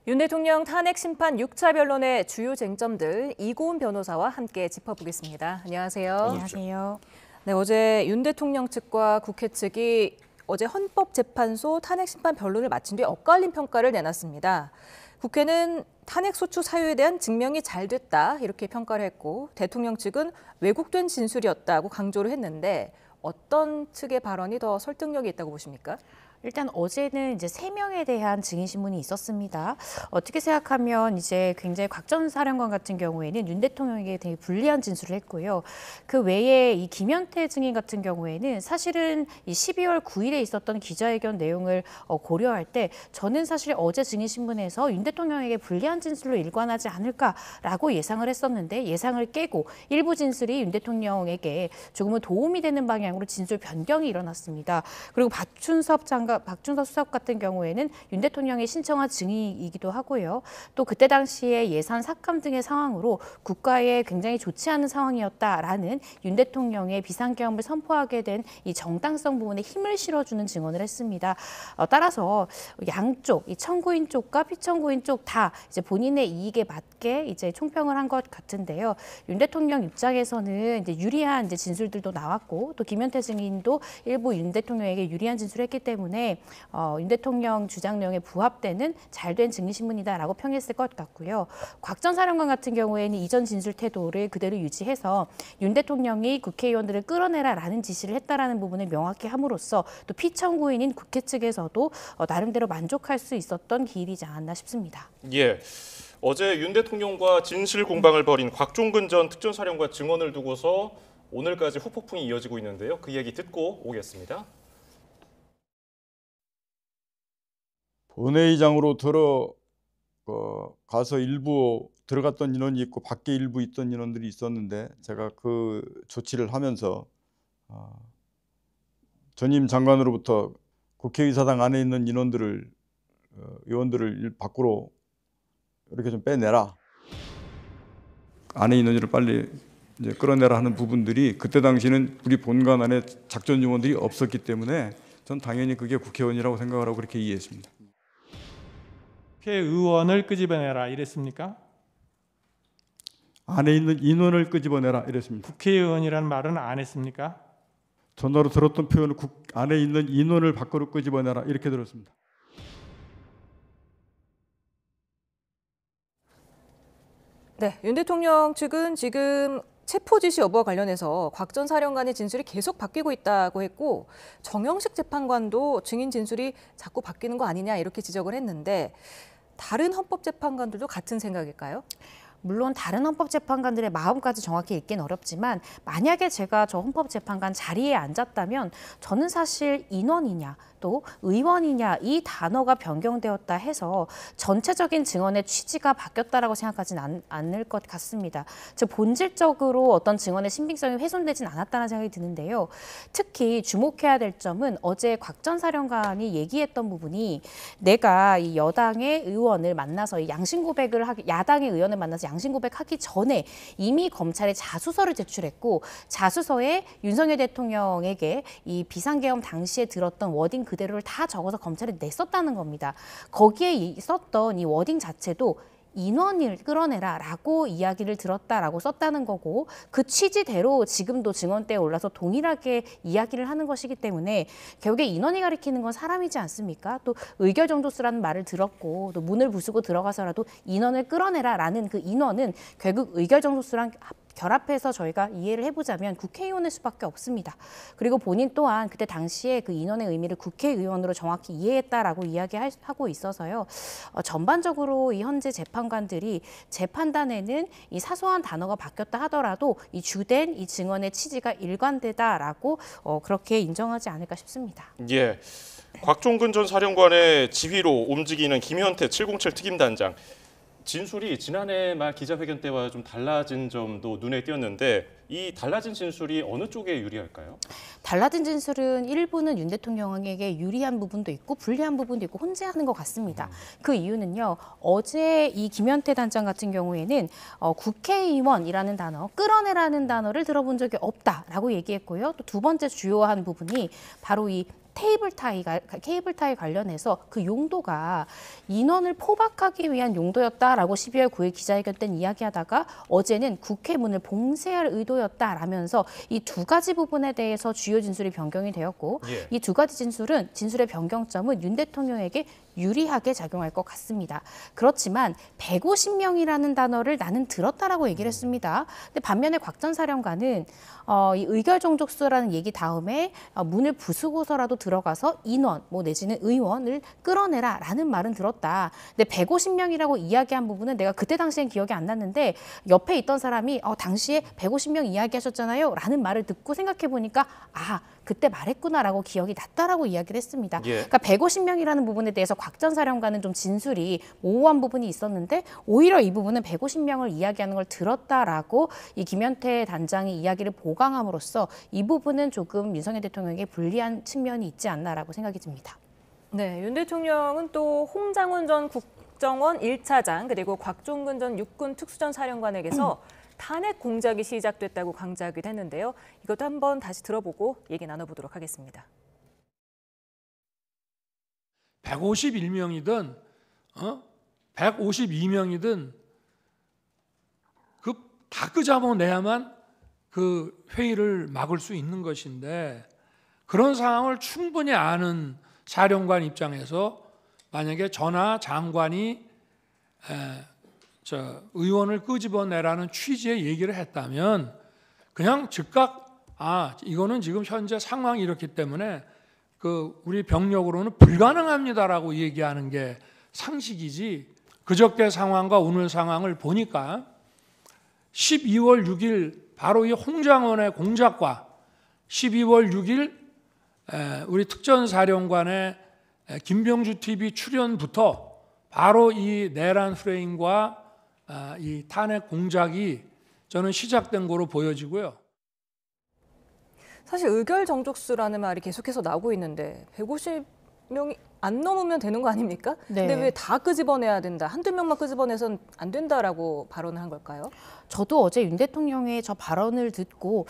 윤 대통령 탄핵 심판 6차 변론의 주요 쟁점들 이고은 변호사와 함께 짚어보겠습니다. 안녕하세요. 안녕하세요. 네, 어제 윤 대통령 측과 국회 측이 어제 헌법재판소 탄핵 심판 변론을 마친 뒤 엇갈린 평가를 내놨습니다. 국회는 탄핵 소추 사유에 대한 증명이 잘 됐다 이렇게 평가를 했고 대통령 측은 왜곡된 진술이었다고 강조를 했는데 어떤 측의 발언이 더 설득력이 있다고 보십니까? 일단 어제는 이제 3명에 대한 증인 신문이 있었습니다. 어떻게 생각하면 이제 굉장히 곽 전 사령관 같은 경우에는 윤 대통령에게 되게 불리한 진술을 했고요. 그 외에 이 김현태 증인 같은 경우에는 사실은 이 12월 9일에 있었던 기자회견 내용을 고려할 때 저는 사실 어제 증인 신문에서 윤 대통령에게 불리한 진술로 일관하지 않을까라고 예상을 했었는데 예상을 깨고 일부 진술이 윤 대통령에게 조금은 도움이 되는 방향으로 진술 변경이 일어났습니다. 그리고 박준섭 수석 같은 경우에는 윤 대통령이 신청한 증인이기도 하고요. 또 그때 당시에 예산 삭감 등의 상황으로 국가에 굉장히 좋지 않은 상황이었다라는 윤 대통령의 비상계엄을 선포하게 된 이 정당성 부분에 힘을 실어주는 증언을 했습니다. 따라서 양쪽, 이 청구인 쪽과 피청구인 쪽 다 이제 본인의 이익에 맞게 이제 총평을 한 것 같은데요. 윤 대통령 입장에서는 이제 유리한 이제 진술들도 나왔고 또 김현태 증인도 일부 윤 대통령에게 유리한 진술했기 때문에 윤 대통령 주장 내용에 부합되는 잘된 증인신문이다라고 평했을 것 같고요. 곽 전 사령관 같은 경우에는 이전 진술 태도를 그대로 유지해서 윤 대통령이 국회의원들을 끌어내라라는 지시를 했다라는 부분을 명확히 함으로써 또 피청구인인 국회 측에서도 나름대로 만족할 수 있었던 기일이지 않았나 싶습니다. 예. 어제 윤 대통령과 진실 공방을 벌인 곽종근 전 특전사령관 증언을 두고서 오늘까지 후폭풍이 이어지고 있는데요. 그 얘기 듣고 오겠습니다. 본회의장으로 가서 일부 들어갔던 인원이 있고 밖에 일부 있던 인원들이 있었는데 제가 그 조치를 하면서 전임 장관으로부터 국회의사당 안에 있는 의원들을 밖으로 이렇게 좀 빼내라. 안에 있는 일을 빨리 이제 끌어내라 하는 부분들이 그때 당시는 우리 본관 안에 작전 요원들이 없었기 때문에 전 당연히 그게 국회의원이라고 생각을 하고 그렇게 이해했습니다. 국회의원을 끄집어내라 이랬습니까? 안에 있는 인원을 끄집어내라 이랬습니다. 국회의원이라는 말은 안 했습니까? 전화로 들었던 표현은 안에 있는 인원을 밖으로 끄집어내라 이렇게 들었습니다. 네, 윤 대통령 측은 지금 체포 지시 여부와 관련해서 곽 전 사령관의 진술이 계속 바뀌고 있다고 했고 정영식 재판관도 증인 진술이 자꾸 바뀌는 거 아니냐 이렇게 지적을 했는데 다른 헌법재판관들도 같은 생각일까요? 물론 다른 헌법재판관들의 마음까지 정확히 읽기는 어렵지만 만약에 제가 저 헌법재판관 자리에 앉았다면 저는 사실 인원이냐 또 의원이냐 이 단어가 변경되었다 해서 전체적인 증언의 취지가 바뀌었다라고 생각하지는 않을 것 같습니다. 즉 본질적으로 어떤 증언의 신빙성이 훼손되진 않았다는 생각이 드는데요. 특히 주목해야 될 점은 어제 곽 전 사령관이 얘기했던 부분이 내가 이 여당의 의원을 만나서 야당의 의원을 만나서 양심 고백하기 전에 이미 검찰에 자수서를 제출했고 자수서에 윤석열 대통령에게 이 비상계엄 당시에 들었던 워딩 그대로를 다 적어서 검찰에 냈었다는 겁니다. 거기에 썼던 이 워딩 자체도 인원을 끌어내라라고 이야기를 들었다라고 썼다는 거고 그 취지대로 지금도 증언대에 올라서 동일하게 이야기를 하는 것이기 때문에 결국에 인원이 가리키는 건 사람이지 않습니까? 또 의결정도수라는 말을 들었고 또 문을 부수고 들어가서라도 인원을 끌어내라라는 그 인원은 결국 의결정도수랑 결합해서 저희가 이해를 해보자면 국회의원일 수밖에 없습니다. 그리고 본인 또한 그때 당시에 그 인원의 의미를 국회의원으로 정확히 이해했다라고 이야기하고 있어서요. 전반적으로 이 현재 재판관들이 재판단에는 이 사소한 단어가 바뀌었다 하더라도 이 주된 이 증언의 취지가 일관되다라고 그렇게 인정하지 않을까 싶습니다. 예. 곽종근 전 사령관의 지휘로 움직이는 김현태 707 특임단장. 진술이 지난해 말 기자회견 때와 좀 달라진 점도 눈에 띄었는데 이 달라진 진술이 어느 쪽에 유리할까요? 달라진 진술은 일부는 윤 대통령에게 유리한 부분도 있고 불리한 부분도 있고 혼재하는 것 같습니다. 그 이유는요. 어제 이 김현태 단장 같은 경우에는 국회의원이라는 단어, 끌어내라는 단어를 들어본 적이 없다라고 얘기했고요. 또 두 번째 주요한 부분이 바로 이 케이블 타이 관련해서 그 용도가 인원을 포박하기 위한 용도였다라고 12월 9일 기자회견 때 이야기하다가 어제는 국회 문을 봉쇄할 의도였다라면서 이 두 가지 부분에 대해서 주요 진술이 변경이 되었고 예. 이 두 가지 진술의 변경점은 윤 대통령에게 유리하게 작용할 것 같습니다. 그렇지만 150명이라는 단어를 나는 들었다라고 얘기를 했습니다. 근데 반면에 곽 전 사령관은 이 의결 종족수라는 얘기 다음에 문을 부수고서라도 들어가서 인원 내지는 의원을 끌어내라라는 말은 들었다. 근데 150명이라고 이야기한 부분은 내가 그때 당시엔 기억이 안 났는데 옆에 있던 사람이 당시에 150명 이야기하셨잖아요 라는 말을 듣고 생각해 보니까 그때 말했구나라고 기억이 났다라고 이야기를 했습니다. 예. 그러니까 150명이라는 부분에 대해서 곽 전 사령관은 좀 진술이 모호한 부분이 있었는데 오히려 이 부분은 150명을 이야기하는 걸 들었다라고 이 김현태 단장이 이야기를 보강함으로써 이 부분은 조금 윤석열 대통령에게 불리한 측면이 있지 않나라고 생각이 듭니다. 네, 윤 대통령은 또 홍장훈 전 국정원 1차장 그리고 곽종근 전 육군 특수전 사령관에게서 탄핵 공작이 시작됐다고 강조하기도 했는데요. 이것도 한번 다시 들어보고 얘기 나눠보도록 하겠습니다. 151명이든 152명이든 다 끄잡아내야만 그 회의를 막을 수 있는 것인데 그런 상황을 충분히 아는 사령관 입장에서 만약에 전하 장관이 의원을 끄집어내라는 취지의 얘기를 했다면 그냥 즉각 이거는 지금 현재 상황이 이렇기 때문에 우리 병력으로는 불가능합니다라고 얘기하는 게 상식이지. 그저께 상황과 오늘 상황을 보니까 12월 6일 바로 이 홍장원의 공작과 12월 6일 우리 특전사령관의 김병주 TV 출연부터 바로 이 내란 프레임과 이 탄핵 공작이 저는 시작된 거로 보여지고요. 사실 의결 정족수라는 말이 계속해서 나오고 있는데 150명이 안 넘으면 되는 거 아닙니까? 네. 근데 왜 다 끄집어내야 된다, 한두 명만 끄집어내선 안 된다라고 발언을 한 걸까요? 저도 어제 윤 대통령의 저 발언을 듣고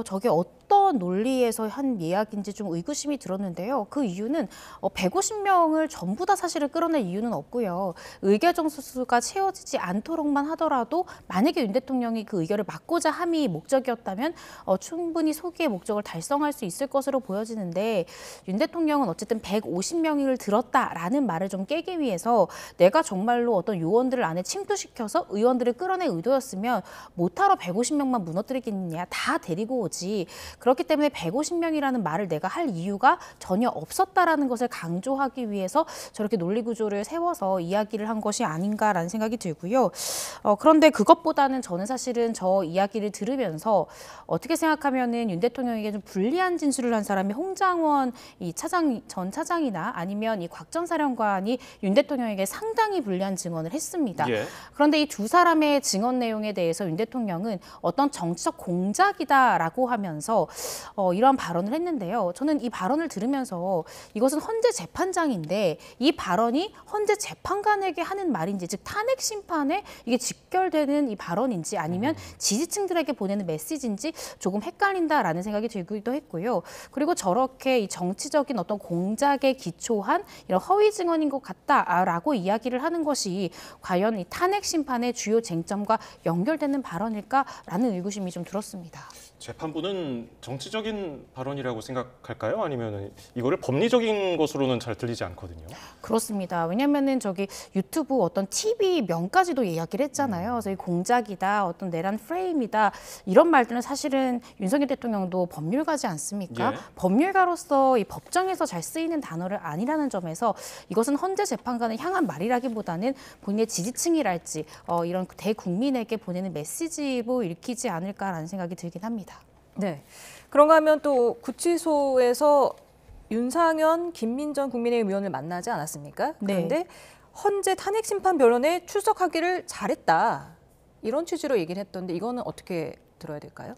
저게 어떤 논리에서 한 이야기인지 좀 의구심이 들었는데요. 그 이유는 150명을 전부 다 사실을 끌어낼 이유는 없고요. 의결 정수수가 채워지지 않도록만 하더라도 만약에 윤 대통령이 그 의결을 막고자 함이 목적이었다면 충분히 소기의 목적을 달성할 수 있을 것으로 보여지는데 윤 대통령은 어쨌든 150명을 들었다라는 말을 좀 깨기 위해서 내가 정말로 어떤 요원들을 안에 침투시켜서 의원들을 끌어낼 의도였으면 못하러 150명만 무너뜨리겠느냐, 다 데리고 오지. 그렇기 때문에 150명이라는 말을 내가 할 이유가 전혀 없었다라는 것을 강조하기 위해서 저렇게 논리 구조를 세워서 이야기를 한 것이 아닌가라는 생각이 들고요. 그런데 그것보다는 저는 사실은 저 이야기를 들으면서 어떻게 생각하면은 윤 대통령에게 좀 불리한 진술을 한 사람이 홍장원 전 차장이나 아니면 이 곽 전 사령관이 윤 대통령에게 상당히 불리한 증언을 했습니다. 예. 그런데 이 두 사람의 증언 내용에 대해서 윤 대통령은 어떤 정치적 공작이다라고 하면서 이러한 발언을 했는데요. 저는 이 발언을 들으면서 이것은 헌재 재판장인데 이 발언이 헌재 재판관에게 하는 말인지, 즉 탄핵 심판에 이게 직결되는 이 발언인지 아니면 지지층들에게 보내는 메시지인지 조금 헷갈린다라는 생각이 들기도 했고요. 그리고 저렇게 이 정치적인 어떤 공작에 기초한 이런 허위 증언인 것 같다라고 이야기를 하는 것이 과연 이 탄핵 심판의 주요 쟁점과 연결되는 발언일까라는 의구심이 좀 들었습니다. 재판부는 정치적인 발언이라고 생각할까요? 아니면 이거를 법리적인 것으로는 잘 들리지 않거든요. 그렇습니다. 왜냐면은 저기 유튜브 어떤 TV 명까지도 이야기를 했잖아요. 그래서 이 공작이다, 어떤 내란 프레임이다 이런 말들은 사실은 윤석열 대통령도 법률가지 않습니까? 예. 법률가로서 이 법정에서 잘 쓰이는 단어를 아니라는 점에서 이것은 헌재 재판관을 향한 말이라기보다는 본인의 지지층이랄지 이런 대국민에게 보내는 메시지로 읽히지 않을까라는 생각이 들긴 합니다. 네. 그런가 하면 또 구치소에서 윤상현, 김민전 국민의힘 의원을 만나지 않았습니까? 네. 그런데 헌재 탄핵심판변론에 출석하기를 잘했다. 이런 취지로 얘기를 했던데 이거는 어떻게 들어야 될까요?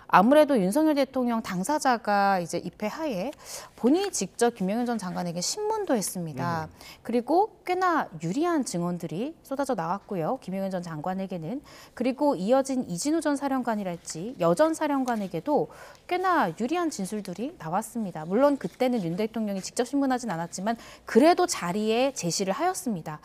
아무래도 윤석열 대통령 당사자가 이제 입회하에 본인이 직접 김영현 전 장관에게 신문도 했습니다. 그리고 꽤나 유리한 증언들이 쏟아져 나왔고요. 김영현 전 장관에게는. 그리고 이어진 이진우 전 사령관이랄지 여 전 사령관에게도 꽤나 유리한 진술들이 나왔습니다. 물론 그때는 윤 대통령이 직접 신문하진 않았지만 그래도 자리에 제시를 하였습니다.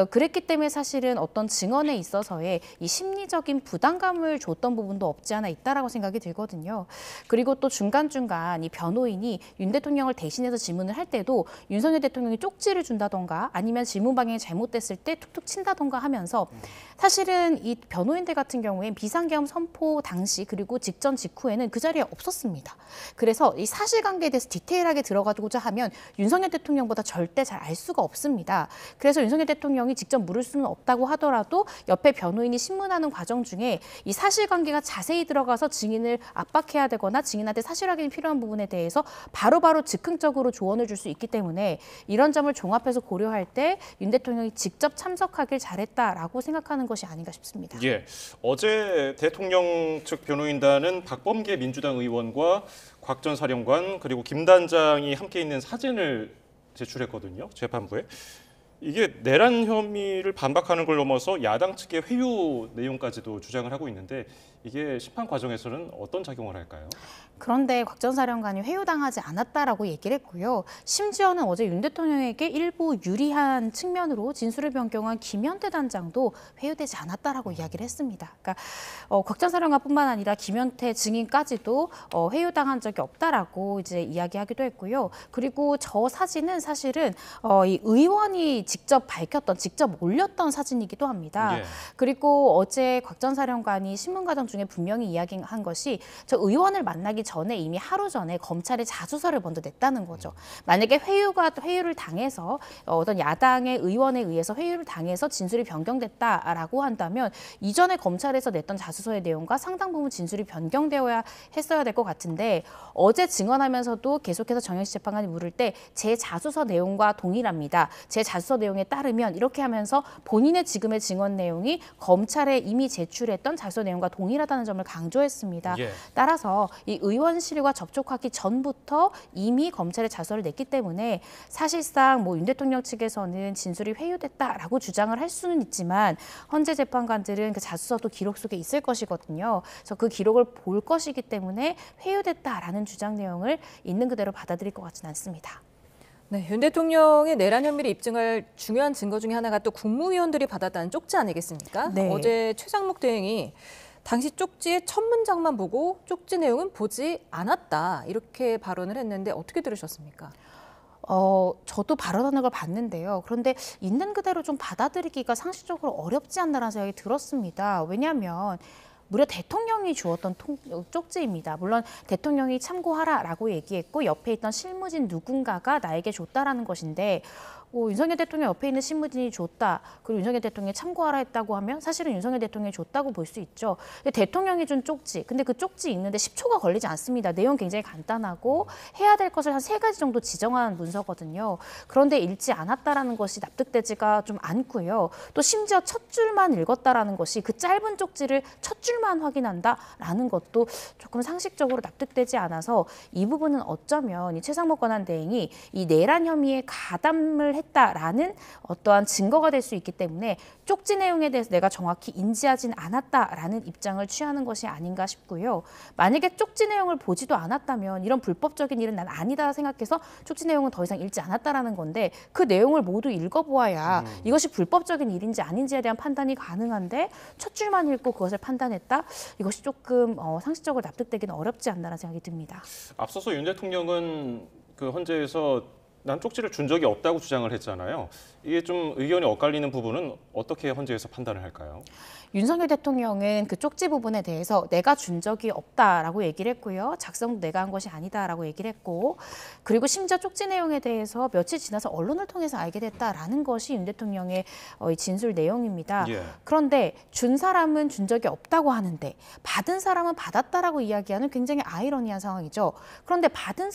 그랬기 때문에 사실은 어떤 증언에 있어서의 이 심리적인 부담감을 줬던 부분도 없지 않아 있다라고 생각이 들거든요. 그리고 또 중간중간 이 변호인이 윤 대통령을 대신해서 질문을 할 때도 윤석열 대통령이 쪽지를 준다던가 아니면 질문 방향이 잘못됐을 때 툭툭 친다던가 하면서 사실은 이 변호인들 같은 경우엔 비상계엄 선포 당시 그리고 직전 직후에는 그 자리에 없었습니다. 그래서 이 사실관계에 대해서 디테일하게 들어가고자 하면 윤석열 대통령보다 절대 잘 알 수가 없습니다. 그래서 윤석열 대통령이 직접 물을 수는 없다고 하더라도 옆에 변호인이 신문하는 과정 중에 이 사실관계가 자세히 들어가서 증인을 압박해야 되거나 증인한테 사실 확인이 필요한 부분에 대해서 바로바로 즉흥적으로 조언을 줄 수 있기 때문에 이런 점을 종합해서 고려할 때 윤 대통령이 직접 참석하길 잘했다라고 생각하는 것이 아닌가 싶습니다. 예, 어제 대통령 측 변호인단은 박범계 민주당 의원과 곽 전 사령관 그리고 김 단장이 함께 있는 사진을 제출했거든요. 재판부에. 이게 내란 혐의를 반박하는 걸 넘어서 야당 측의 회유 내용까지도 주장을 하고 있는데 이게 심판 과정에서는 어떤 작용을 할까요? 그런데 곽 전 사령관이 회유당하지 않았다라고 얘기를 했고요. 심지어는 어제 윤 대통령에게 일부 유리한 측면으로 진술을 변경한 김현태 단장도 회유되지 않았다라고 이야기를 했습니다. 그러니까 곽 전 사령관뿐만 아니라 김현태 증인까지도 회유당한 적이 없다라고 이제 이야기하기도 했고요. 그리고 저 사진은 사실은 이 의원이 직접 밝혔던, 직접 올렸던 사진이기도 합니다. 예. 그리고 어제 곽 전 사령관이 신문 과정 중에 분명히 이야기한 것이 저 의원을 만나기 전에 이미 하루 전에 검찰에 자수서를 먼저 냈다는 거죠. 만약에 회유를 당해서 어떤 야당의 의원에 의해서 회유를 당해서 진술이 변경됐다라고 한다면 이전에 검찰에서 냈던 자수서의 내용과 상당 부분 진술이 변경되어야 했어야 될 것 같은데 어제 증언하면서도 계속해서 정영식 재판관이 물을 때 제 자수서 내용과 동일합니다. 제 자수서 내용에 따르면 이렇게 하면서 본인의 지금의 증언 내용이 검찰에 이미 제출했던 자수서 내용과 동일하다는 점을 강조했습니다. 예. 따라서 이 의원실과 접촉하기 전부터 이미 검찰에 자수서를 냈기 때문에 사실상 뭐 윤 대통령 측에서는 진술이 회유됐다라고 주장을 할 수는 있지만 헌재 재판관들은 그 자수서도 기록 속에 있을 것이거든요. 그래서 그 기록을 볼 것이기 때문에 회유됐다라는 주장 내용을 있는 그대로 받아들일 것 같지는 않습니다. 네, 윤 대통령의 내란 혐의를 입증할 중요한 증거 중에 하나가 또 국무위원들이 받았다는 쪽지 아니겠습니까? 네. 어제 최장목 대행이 당시 쪽지의 첫 문장만 보고 쪽지 내용은 보지 않았다 이렇게 발언을 했는데 어떻게 들으셨습니까? 저도 발언하는 걸 봤는데요. 그런데 있는 그대로 좀 받아들이기가 상식적으로 어렵지 않나라는 생각이 들었습니다. 왜냐하면 무려 대통령이 주었던 쪽지입니다. 물론 대통령이 참고하라라고 얘기했고 옆에 있던 실무진 누군가가 나에게 줬다라는 것인데 윤석열 대통령 옆에 있는 신무진이 줬다. 그리고 윤석열 대통령이 참고하라 했다고 하면 사실은 윤석열 대통령이 줬다고 볼 수 있죠. 근데 대통령이 준 쪽지. 근데 그 쪽지 읽는데 10초가 걸리지 않습니다. 내용 굉장히 간단하고 해야 될 것을 한 3가지 정도 지정한 문서거든요. 그런데 읽지 않았다라는 것이 납득되지가 좀 않고요. 또 심지어 첫 줄만 읽었다라는 것이 그 짧은 쪽지를 첫 줄만 확인한다라는 것도 조금 상식적으로 납득되지 않아서 이 부분은 어쩌면 이 최상목 권한대행이 이 내란 혐의에 가담을 했다라는 어떠한 증거가 될 수 있기 때문에 쪽지 내용에 대해서 내가 정확히 인지하진 않았다라는 입장을 취하는 것이 아닌가 싶고요. 만약에 쪽지 내용을 보지도 않았다면 이런 불법적인 일은 난 아니다 생각해서 쪽지 내용은 더 이상 읽지 않았다라는 건데 그 내용을 모두 읽어보아야 이것이 불법적인 일인지 아닌지에 대한 판단이 가능한데 첫 줄만 읽고 그것을 판단했다? 이것이 조금 상식적으로 납득되기는 어렵지 않나라는 생각이 듭니다. 앞서서 윤 대통령은 그 헌재에서 난 쪽지를 준 적이 없다고 주장을 했잖아요. 이게 좀 의견이 엇갈리는 부분은 어떻게 헌재에서 판단을 할까요? 윤석열 대통령은 그 쪽지 부분에 대해서 내가 준 적이 없다라고 얘기를 했고요. 작성도 내가 한 것이 아니다라고 얘기를 했고 그리고 심지어 쪽지 내용에 대해서 며칠 지나서 언론을 통해서 알게 됐다라는 것이 윤 대통령의 진술 내용입니다. 예. 그런데 준 사람은 준 적이 없다고 하는데 받은 사람은 받았다라고 이야기하는 굉장히 아이러니한 상황이죠. 그런데 받은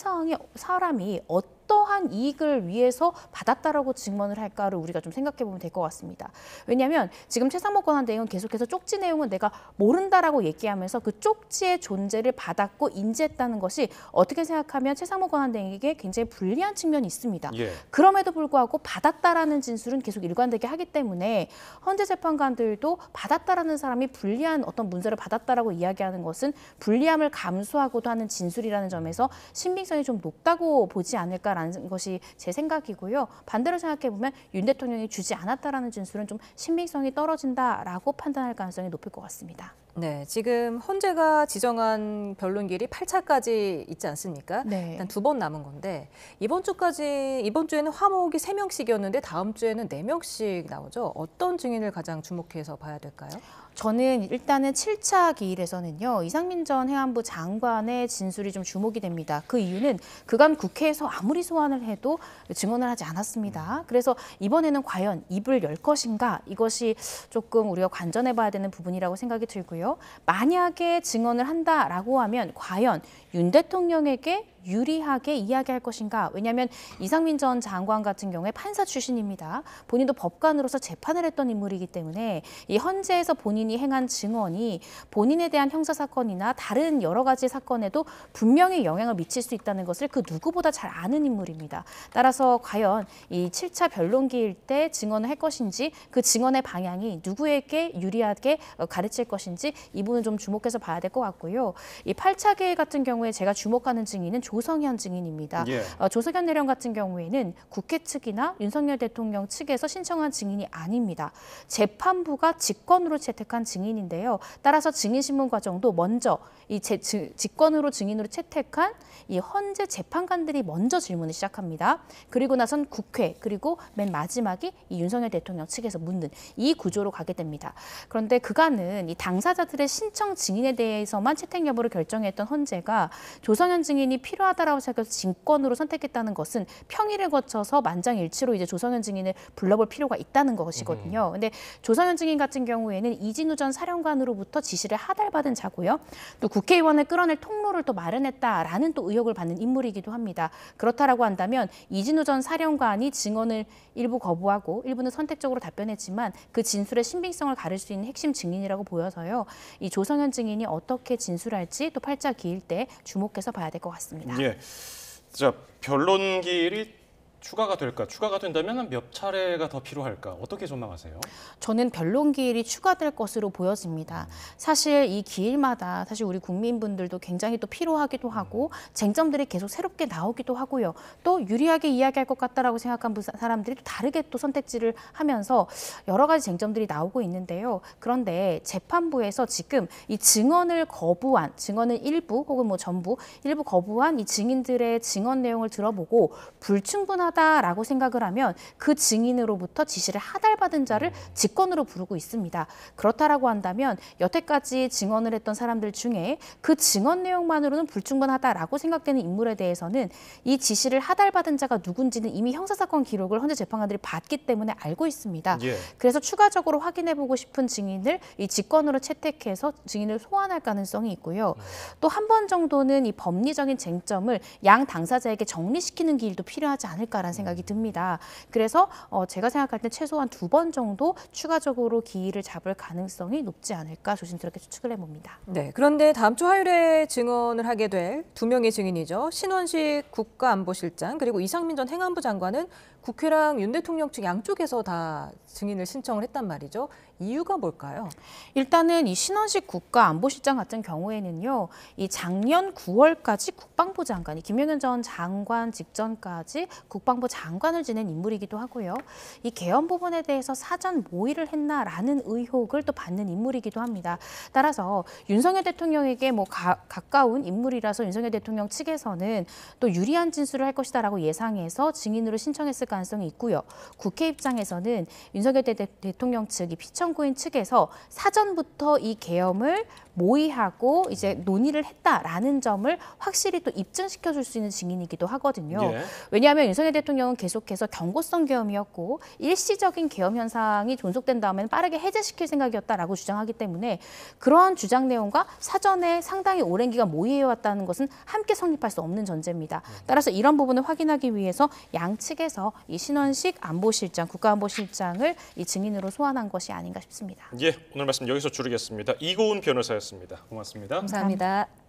사람이 어떠한 이익을 위해서 받았다라고 증언을 할까를 우리가 좀 생각해 보면 될 것 같습니다. 왜냐하면 지금 최상목 권한대행은 계속해서 쪽지 내용은 내가 모른다라고 얘기하면서 그 쪽지의 존재를 받았고 인지했다는 것이 어떻게 생각하면 최상목 권한대행에게 굉장히 불리한 측면이 있습니다. 예. 그럼에도 불구하고 받았다라는 진술은 계속 일관되게 하기 때문에 헌재 재판관들도 받았다라는 사람이 불리한 어떤 문서를 받았다라고 이야기하는 것은 불리함을 감수하고도 하는 진술이라는 점에서 신빙성이 좀 높다고 보지 않을까라는 것이 제 생각이고요. 반대로 생각해 보면 윤 대통령이 주지 않았다라는 진술은 좀 신빙성이 떨어진다라고 판단할 가능성이 높을 것 같습니다. 네, 지금 헌재가 지정한 변론기일이 8차까지 있지 않습니까? 네. 일단 2번 남은 건데 이번 주에는 화목이 3명씩이었는데 다음 주에는 4명씩 나오죠. 어떤 증인을 가장 주목해서 봐야 될까요? 저는 일단은 7차 기일에서는요. 이상민 전 행안부 장관의 진술이 좀 주목이 됩니다. 그 이유는 그간 국회에서 아무리 소환을 해도 증언을 하지 않았습니다. 그래서 이번에는 과연 입을 열 것인가? 이것이 조금 우리가 관전해 봐야 되는 부분이라고 생각이 들고요. 만약에 증언을 한다라고 하면 과연 윤 대통령에게 유리하게 이야기할 것인가? 왜냐하면 이상민 전 장관 같은 경우에 판사 출신입니다. 본인도 법관으로서 재판을 했던 인물이기 때문에 이 헌재에서 본인이 행한 증언이 본인에 대한 형사사건이나 다른 여러 가지 사건에도 분명히 영향을 미칠 수 있다는 것을 그 누구보다 잘 아는 인물입니다. 따라서 과연 이 7차 변론기일 때 증언을 할 것인지 그 증언의 방향이 누구에게 유리하게 가르칠 것인지 이 부분은 좀 주목해서 봐야 될 것 같고요. 이 8차 기일 같은 경우에 제가 주목하는 증인은 조성현 증인입니다. 예. 조성현 내령 같은 경우에는 국회 측이나 윤석열 대통령 측에서 신청한 증인이 아닙니다. 재판부가 직권으로 채택한 증인인데요. 따라서 증인신문 과정도 먼저 이 직권으로 증인으로 채택한 이 헌재 재판관들이 먼저 질문을 시작합니다. 그리고 나선 국회 그리고 맨 마지막이 이 윤석열 대통령 측에서 묻는 이 구조로 가게 됩니다. 그런데 그간은 이 당사자들의 신청 증인에 대해서만 채택 여부를 결정했던 헌재가 조성현 증인이 필요하다라고 생각해서 직권으로 선택했다는 것은 평일을 거쳐서 만장일치로 이제 조성현 증인을 불러볼 필요가 있다는 것이거든요. 근데 조성현 증인 같은 경우에는 이진우 전 사령관으로부터 지시를 하달받은 자고요. 또 국회의원을 끌어낼 통로를 또 마련했다라는 또 의혹을 받는 인물이기도 합니다. 그렇다라고 한다면 이진우 전 사령관이 증언을 일부 거부하고 일부는 선택적으로 답변했지만 그 진술의 신빙성을 가를 수 있는 핵심 증인이라고 보여서요. 이 조성현 증인이 어떻게 진술할지 또 8차 기일 때 주목해서 봐야 될 것 같습니다. 예. 자, 변론기일이 추가가 될까? 추가가 된다면 한 몇 차례가 더 필요할까? 어떻게 전망하세요? 저는 변론 기일이 추가될 것으로 보여집니다. 사실 이 기일마다 사실 우리 국민분들도 굉장히 또 피로하기도 하고 쟁점들이 계속 새롭게 나오기도 하고요. 또 유리하게 이야기할 것 같다라고 생각한 사람들이 또 다르게 또 선택지를 하면서 여러 가지 쟁점들이 나오고 있는데요. 그런데 재판부에서 지금 이 증언을 일부 혹은 뭐 전부 일부 거부한 이 증인들의 증언 내용을 들어보고 불충분하다라고 생각을 하면 그 증인으로부터 지시를 하달받은 자를 직권으로 부르고 있습니다. 그렇다라고 한다면 여태까지 증언을 했던 사람들 중에 그 증언 내용만으로는 불충분하다라고 생각되는 인물에 대해서는 이 지시를 하달받은 자가 누군지는 이미 형사사건 기록을 헌재 재판관들이 봤기 때문에 알고 있습니다. 예. 그래서 추가적으로 확인해보고 싶은 증인을 이 직권으로 채택해서 증인을 소환할 가능성이 있고요. 또 한 번 정도는 이 법리적인 쟁점을 양 당사자에게 정리시키는 길도 필요하지 않을까라는 생각이 듭니다. 그래서 제가 생각할 때 최소한 2번 정도 추가적으로 기일을 잡을 가능성이 높지 않을까 조심스럽게 추측을 해봅니다. 네, 그런데 다음 주 화요일에 증언을 하게 될 2명의 증인이죠. 신원식 국가안보실장 그리고 이상민 전 행안부 장관은 국회랑 윤 대통령 측 양쪽에서 다 증인을 신청을 했단 말이죠. 이유가 뭘까요? 일단은 이 신원식 국가안보실장 같은 경우에는요, 이 작년 9월까지 국방부 장관이 김용현 전 장관 직전까지 국방부 장관을 지낸 인물이기도 하고요. 이 개헌 부분에 대해서 사전 모의를 했나라는 의혹을 또 받는 인물이기도 합니다. 따라서 윤석열 대통령에게 뭐 가까운 인물이라서 윤석열 대통령 측에서는 또 유리한 진술을 할 것이다라고 예상해서 증인으로 신청했을 가능성이 있고요. 국회 입장에서는 윤석열 대통령 측이 피청구인 측에서 사전부터 이 계엄을 모의하고 이제 논의를 했다라는 점을 확실히 또 입증시켜 줄 수 있는 증인이기도 하거든요. 예. 왜냐하면 윤석열 대통령은 계속해서 경고성 계엄이었고 일시적인 계엄 현상이 존속된 다음에는 빠르게 해제시킬 생각이었다라고 주장하기 때문에 그러한 주장 내용과 사전에 상당히 오랜 기간 모의해왔다는 것은 함께 성립할 수 없는 전제입니다. 따라서 이런 부분을 확인하기 위해서 양측에서 이 신원식 안보실장, 국가안보실장을 이 증인으로 소환한 것이 아닌가 싶습니다. 예, 오늘 말씀 여기서 줄이겠습니다. 이고은 변호사였습니다. 고맙습니다. 감사합니다.